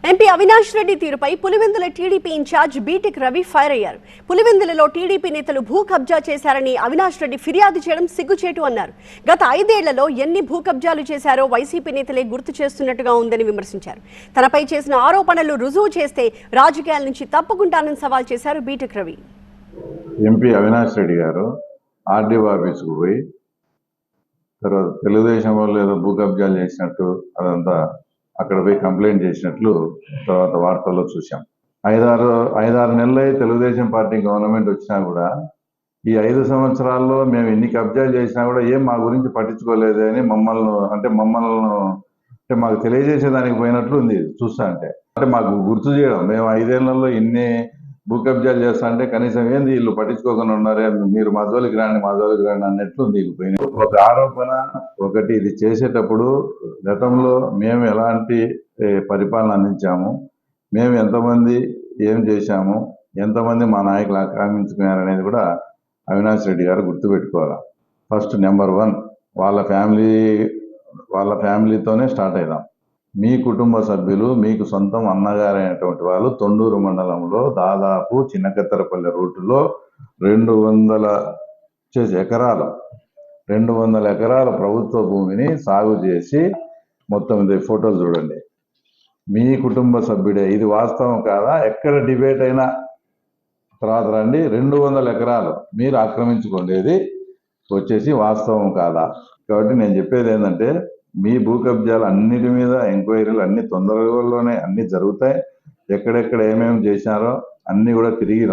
MP Avinash Reddy తీరుపై Pulivendula TDP incharge BTech Ravi fire అయ్యారు. పులివెందులలో టీడీపీ నేతలు భూ కబ్జా చేశారని అవినాష్ రెడ్డి ఫిర్యాదు చేయడం సిగ్గుచేటు అన్నారు. గత 5 ఏళ్లలో ఎన్ని భూ కబ్జాలు చేశారో వైసీపీ నేతలే గుర్తు చేస్తున్నట్టుగా ఉందని విమర్శించారు. తనపై చేసిన ఆరోపణలు రుజువు చేస్తే రాజకీయాల నుంచి తప్పుకుంటానని సవాల్ చేశారు బీటెక్ రవి. ఎంపీ అవినాష్ రెడ్డి గారు ఆర్డీఓ ఆఫీసుకు పోయి తర్వాత తెలుగుదేశం వాళ్ళు ఏదో భూ కబ్జాలు చేసినట్టు అదంతా అక్కడ పోయి కంప్లైంట్ చేసినట్లు తర్వాత వార్తల్లో చూసాం. ఐదారు నెలలై తెలుగుదేశం పార్టీ గవర్నమెంట్ వచ్చినా కూడా ఈ 5 సంవత్సరాల్లో మేము ఎన్ని కబ్జాలు చేసినా కూడా ఏం మా గురించి పట్టించుకోలేదు అని మమ్మల్ని మాకు తెలియజేసేదానికి పోయినట్లు ఉంది చూస్తా అంటే మాకు గుర్తు చేయడం, మేము 5 ఏళ్లలో ఇన్ని భూ కబ్జాలు చేస్తా అంటే కనీసం ఏంది వీళ్ళు పట్టించుకోకుండా ఉన్నారే, మీరు మా జోలికి రాండి అన్నట్లు ఉంది. వీళ్ళు పోయిన ఒక ఆరోపణ ఒకటి, ఇది చేసేటప్పుడు గతంలో మేము ఎలాంటి పరిపాలన అందించాము, మేము ఎంతమంది ఏం చేశాము, ఎంతమంది మా నాయకులు ఆక్రమించుకున్నారనేది కూడా అవినాష్ రెడ్డి గారు గుర్తుపెట్టుకోవాలి. ఫస్ట్ నెంబర్ 1 వాళ్ళ ఫ్యామిలీతోనే స్టార్ట్ అయిదాం. మీ కుటుంబ సభ్యులు, మీకు సొంతం అన్నగారైనటువంటి వాళ్ళు తొండూరు మండలంలో దాదాపు చిన్నకత్తెరపల్లి రూటులో 200 ఎకరాల ప్రభుత్వ భూమిని సాగు చేసి, మొత్తం ఇది ఫోటోలు చూడండి, మీ కుటుంబ సభ్యుడే. ఇది వాస్తవం కాదా? ఎక్కడ డిబేట్ అయినా తర్వాత రండి, 200 ఎకరాలు మీరు ఆక్రమించుకోండి వచ్చేసి వాస్తవం కాదా? కాబట్టి నేను చెప్పేది ఏంటంటే, మీ భూ కబ్జాలు అన్నిటి మీద ఎంక్వైరీలు అన్ని తొందరలోనే అన్ని జరుగుతాయి. ఎక్కడెక్కడ ఏమేమి చేశారో అన్ని కూడా తిరిగి